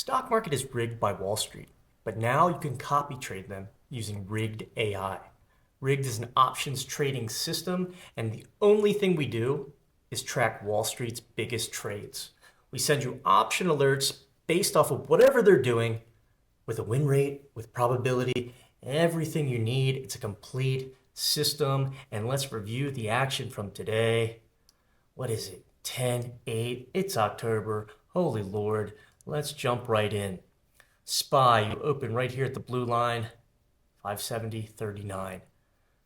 stock market is rigged by Wall Street, but now you can copy trade them using rigged AI. Rigged is an options trading system, and the only thing we do is track Wall Street's biggest trades. We send you option alerts based off of whatever they're doing with a win rate, with probability, everything you need. It's a complete system. And let's review the action from today. What is it? 10/8. It's October. Holy Lord. Let's jump right in. SPY, you open right here at the blue line, 570.39.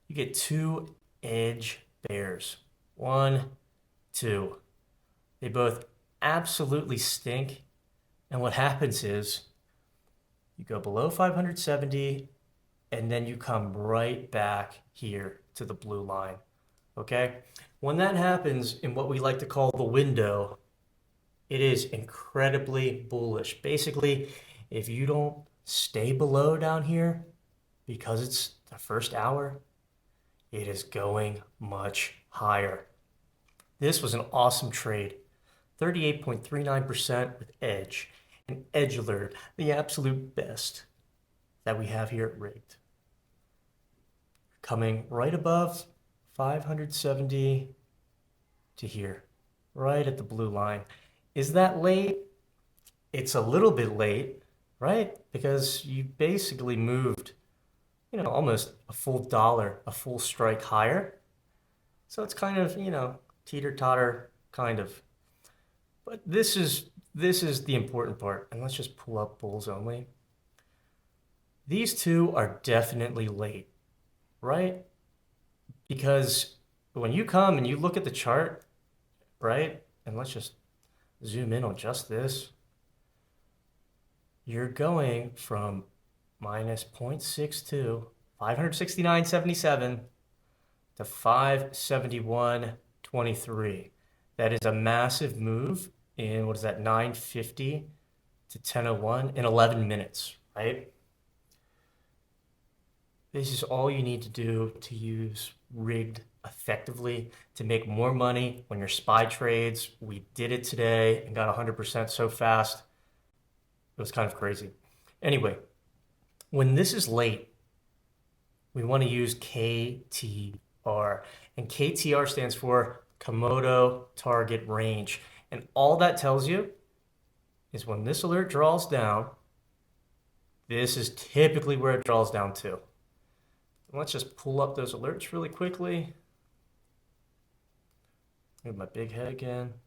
You get two edge bears. One, two. They both absolutely stink. And what happens is you go below 570 and then you come right back here to the blue line. Okay? When that happens in what we like to call the window, it is incredibly bullish. Basically, if you don't stay below down here because it's the first hour, it is going much higher. This was an awesome trade. 38.39% with edge. An edge alert, the absolute best that we have here at Rigged. Coming right above 570 to here, right at the blue line. Is that late? It's a little bit late, right? Because you basically moved, almost a full dollar, a full strike higher. So it's kind of, teeter-totter, kind of. But this is the important part. And let's just pull up bulls only. These two are definitely late, right? Because when you come and you look at the chart, right? And let's just zoom in on just this. You're going from minus 0.62, 569.77 to 571.23. That is a massive move in, 9:50 to 10:01 in 11 minutes, right? This is all you need to do to use rigged effectively to make more money when your SPY trades. We did it today and got 100% so fast. It was kind of crazy. Anyway, when this is late, we want to use KTR. And KTR stands for Komodo Target Range. And all that tells you is when this alert draws down, this is typically where it draws down to. Let's just pull up those alerts really quickly. Move my big head again.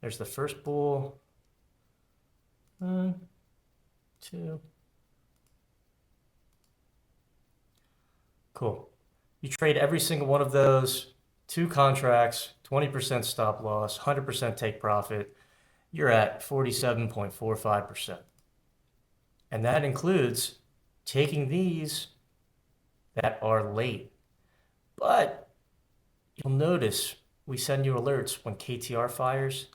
There's the first bull. 1, 2. Cool. You trade every single one of those, 2 contracts, 20% stop loss, 100% take profit. You're at 47.45%. And that includes taking these that are late. But you'll notice we send you alerts when KTR fires.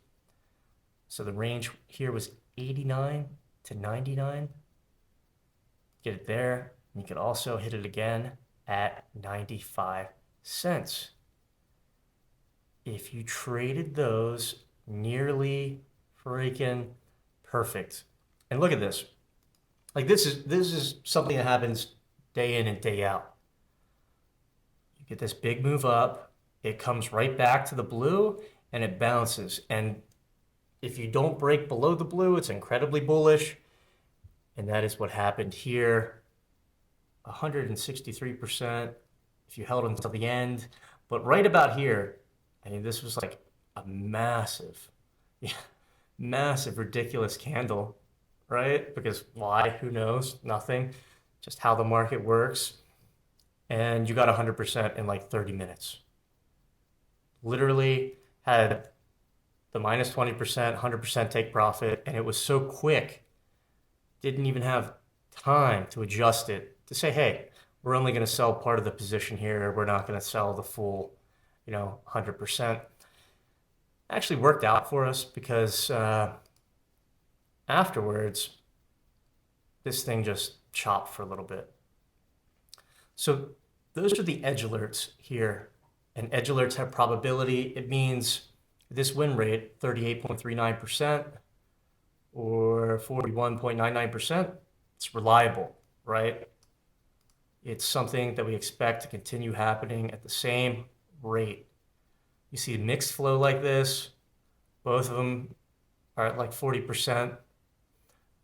So the range here was 89 to 99. Get it there. And you could also hit it again at 95 cents. If you traded those, nearly freaking perfect. And look at this. Like this is something that happens day in and day out. You get this big move up, it comes right back to the blue and it bounces. And if you don't break below the blue, it's incredibly bullish. And that is what happened here. 163% if you held until the end. But right about here, I mean, this was like a massive, massive, ridiculous candle, right? Because why? Who knows? Nothing. Just how the market works. And you got 100% in like 30 minutes. Literally had the minus 20%, 100% take profit, and it was so quick, didn't even have time to adjust it to say, hey, we're only going to sell part of the position here. We're not going to sell the full, 100%. Actually worked out for us because afterwards, this thing just chopped for a little bit. So those are the edge alerts here. And edge alerts have probability. It means this win rate, 38.39%, or 41.99%, it's reliable, right? It's something that we expect to continue happening at the same rate. You see a mixed flow like this, both of them are at like 40%.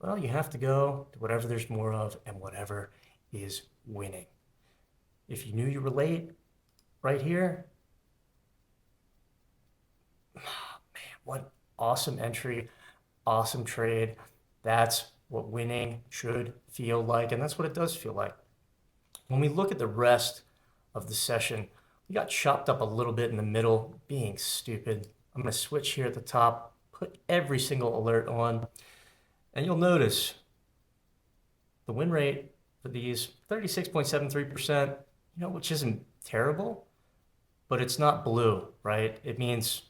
Well, you have to go to whatever there's more of and whatever is winning. If you knew you were late right here, man, what awesome entry, awesome trade. That's what winning should feel like, and that's what it does feel like. When we look at the rest of the session, we got chopped up a little bit in the middle, being stupid. I'm going to switch here at the top, put every single alert on, and you'll notice the win rate for these 36.73%, which isn't terrible, but it's not blue, right? It means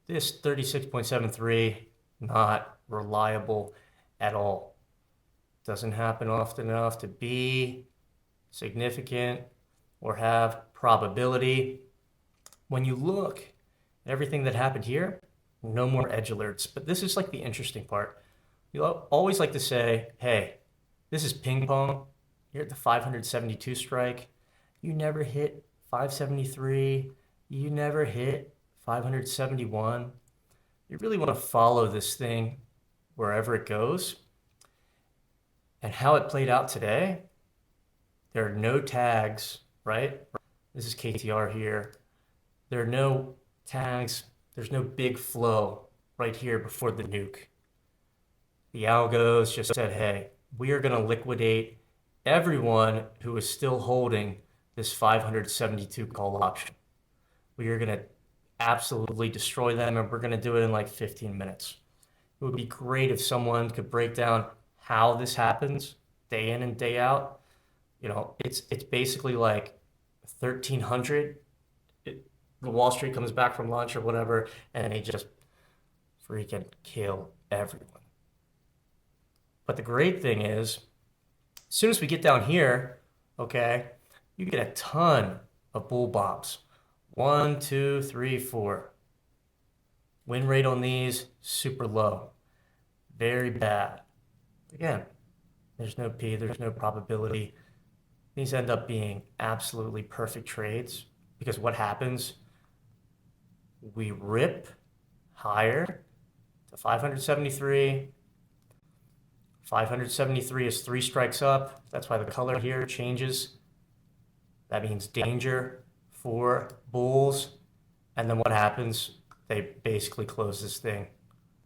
this 36.73, not reliable at all. Doesn't happen often enough to be significant or have probability. When you look at everything that happened here, no more edge alerts. But this is like the interesting part. You always like to say, hey, this is ping pong. You're at the 572 strike. You never hit 573. You never hit 571. You really want to follow this thing wherever it goes. And how it played out today, there are no tags, right? This is KTR here. There are no tags. There's no big flow right here before the nuke. The algos just said, hey, we are going to liquidate everyone who is still holding this 572 call option. We are going to absolutely destroy them, and we're going to do it in like 15 minutes. It would be great if someone could break down how this happens day in and day out. It's basically like 1300. The Wall Street comes back from lunch or whatever, and they just freaking kill everyone. But the great thing is, as soon as we get down here, okay, you get a ton of bull bombs. 1, 2, 3, 4. Win rate on these, super low. Very bad. Again, there's no P, there's no probability. These end up being absolutely perfect trades because what happens? We rip higher to 573. 573 is 3 strikes up. That's why the color here changes. That means danger for bulls. And then what happens? They basically close this thing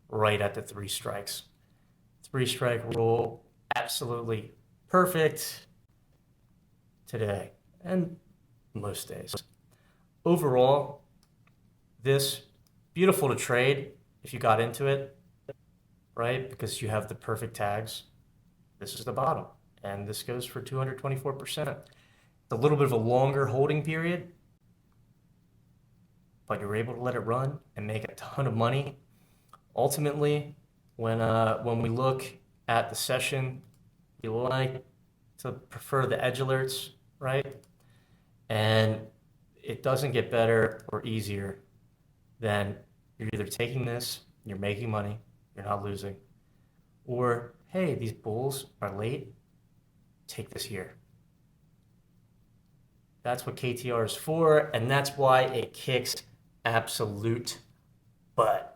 right at the 3 strikes. 3-strike rule, absolutely perfect today and most days. Overall, this beautiful to trade if you got into it, right? Because you have the perfect tags. This is the bottom, and this goes for 224%. It's a little bit of a longer holding period, but you're able to let it run and make a ton of money. Ultimately, when we look at the session, you like to prefer the edge alerts, right? And it doesn't get better or easier than you're either taking this, you're making money, you're not losing, or hey, these bulls are late, take this here. That's what KTR is for, and that's why it kicks absolute butt.